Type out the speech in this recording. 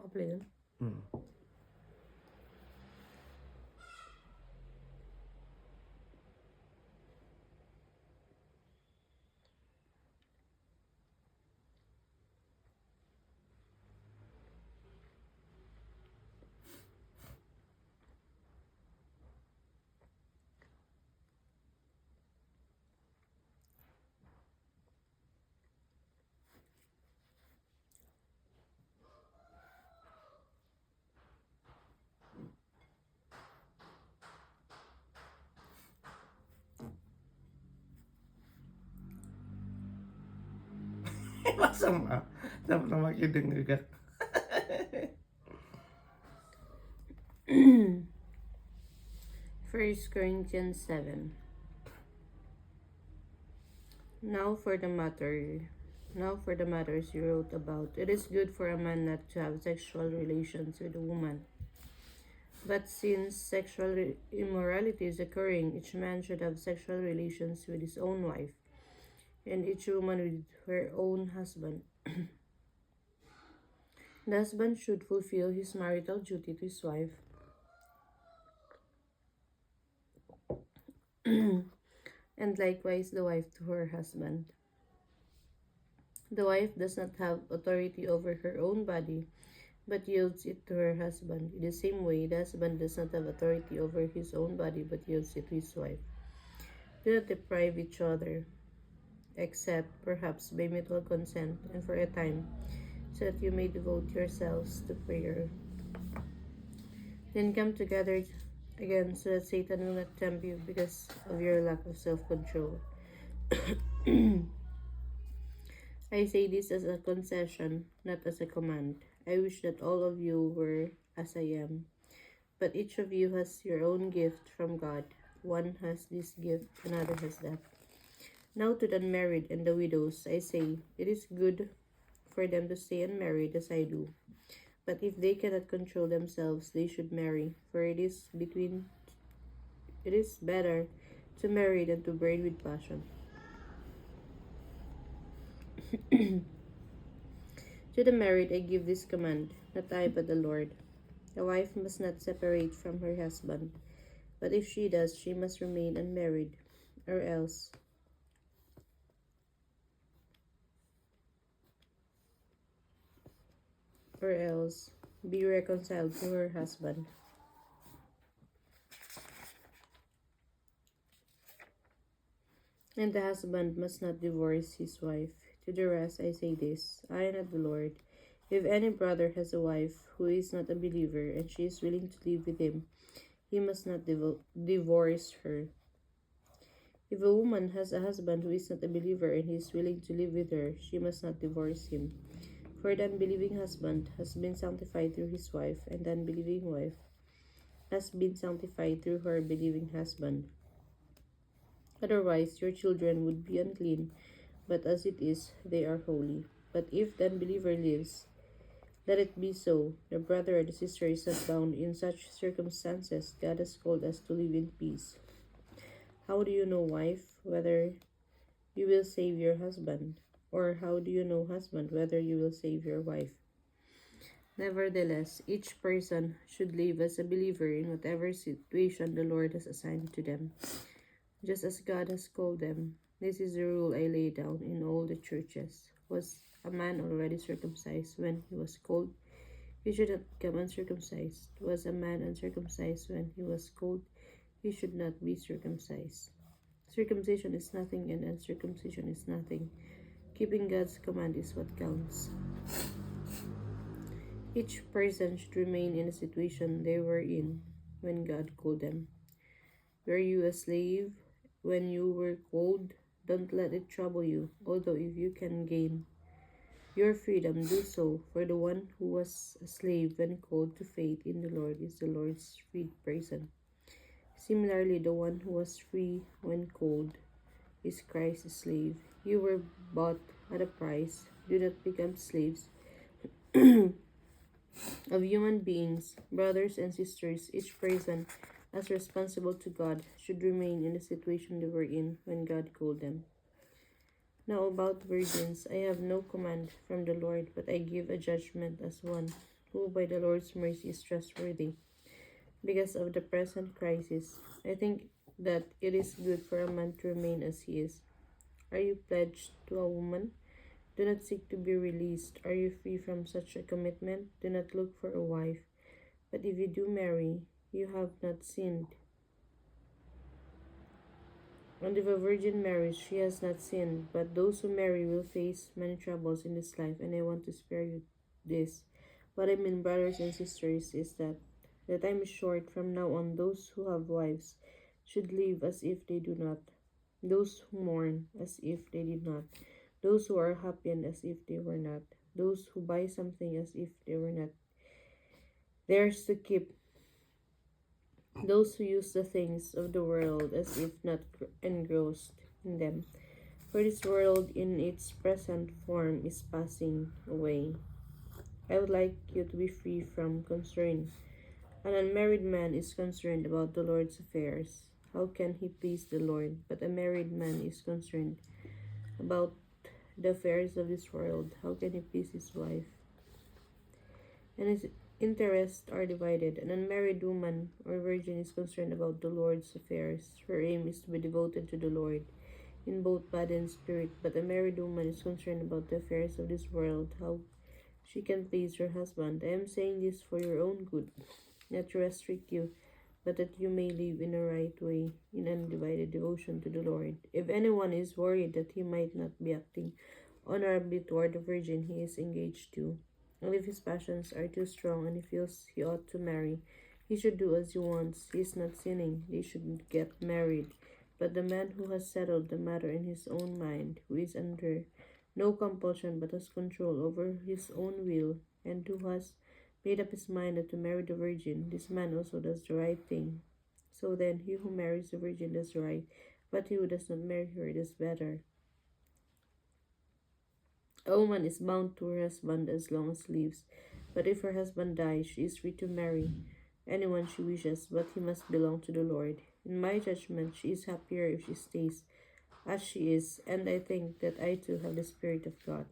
nakaplay dun? Masama. Dapat makinig ka. First Corinthians 7. Now for the matters you wrote about. It is good for a man not to have sexual relations with a woman. But since sexual immorality is occurring, each man should have sexual relations with his own wife, and each woman with her own husband. The husband should fulfill his marital duty to his wife, and likewise the wife to her husband. The wife does not have authority over her own body, but yields it to her husband. In the same way, the husband does not have authority over his own body, but yields it to his wife. Do not deprive each other, except perhaps by mutual consent and for a time, so that you may devote yourselves to prayer. Then come together again, so that Satan will not tempt you because of your lack of self-control. I say this as a concession, not as a command. I wish that all of you were as I am. But each of you has your own gift from God. One has this gift, another has that. Now to the unmarried and the widows, I say, it is good for them to stay unmarried as I do. But if they cannot control themselves, they should marry, for it is better to marry than to burn with passion. To the married I give this command, not I but the Lord. A wife must not separate from her husband, but if she does, she must remain unmarried, or else be reconciled to her husband. And the husband must not divorce his wife. To the rest I say this, I am not the Lord. If any brother has a wife who is not a believer, and she is willing to live with him, he must not divorce her. If a woman has a husband who is not a believer and he is willing to live with her, she must not divorce him. For the unbelieving husband has been sanctified through his wife, and the unbelieving wife has been sanctified through her believing husband. Otherwise, your children would be unclean, but as it is, they are holy. But if the unbeliever lives, let it be so. The brother or the sister is not bound. In such circumstances, God has called us to live in peace. How do you know, wife, whether you will save your husband? Or how do you know, husband, whether you will save your wife? Nevertheless, each person should live as a believer in whatever situation the Lord has assigned to them, just as God has called them. This is the rule I lay down in all the churches. Was a man already circumcised when he was called? He should not become uncircumcised. Was a man uncircumcised when he was called? He should not be circumcised. Circumcision is nothing and uncircumcision is nothing. Keeping God's command is what counts. Each person should remain in the situation they were in when God called them. Were you a slave when you were called? Don't let it trouble you, although if you can gain your freedom, do so, for the one who was a slave when called to faith in the Lord is the Lord's freed person. Similarly, the one who was free when called is Christ's slave. You were bought at a price. Do not become slaves of human beings. Brothers and sisters, each person, as responsible to God, should remain in the situation they were in when God called them. Now about virgins, I have no command from the Lord, but I give a judgment as one who by the Lord's mercy is trustworthy. Because of the present crisis, I think that it is good for a man to remain as he is. Are you pledged to a woman? Do not seek to be released. Are you free from such a commitment? Do not look for a wife. But if you do marry, you have not sinned. And if a virgin marries, she has not sinned. But those who marry will face many troubles in this life, and I want to spare you this. What I mean, brothers and sisters, is that the time is short. From now on, those who have wives should live as if they do not, those who mourn as if they did not, those who are happy and as if they were not, those who buy something as if they were not theirs to keep, those who use the things of the world as if not engrossed in them. For this world in its present form is passing away. I would like you to be free from concern. An unmarried man is concerned about the Lord's affairs. How can he please the Lord? But a married man is concerned about the affairs of this world. How can he please his wife? And his interests are divided. An unmarried woman or virgin is concerned about the Lord's affairs. Her aim is to be devoted to the Lord in both body and spirit. But a married woman is concerned about the affairs of this world, how she can please her husband. I am saying this for your own good, not to restrict you, but that you may live in a right way, in undivided devotion to the Lord. If anyone is worried that he might not be acting honorably toward the virgin he is engaged to, and if his passions are too strong and he feels he ought to marry, he should do as he wants. He is not sinning. They should get married. But the man who has settled the matter in his own mind, who is under no compulsion but has control over his own will, and who has made up his mind that to marry the virgin, this man also does the right thing. So then, he who marries the virgin does right, but he who does not marry her does better. A woman is bound to her husband as long as he lives, but if her husband dies, she is free to marry anyone she wishes, but he must belong to the Lord. In my judgment, she is happier if she stays as she is, and I think that I too have the Spirit of God.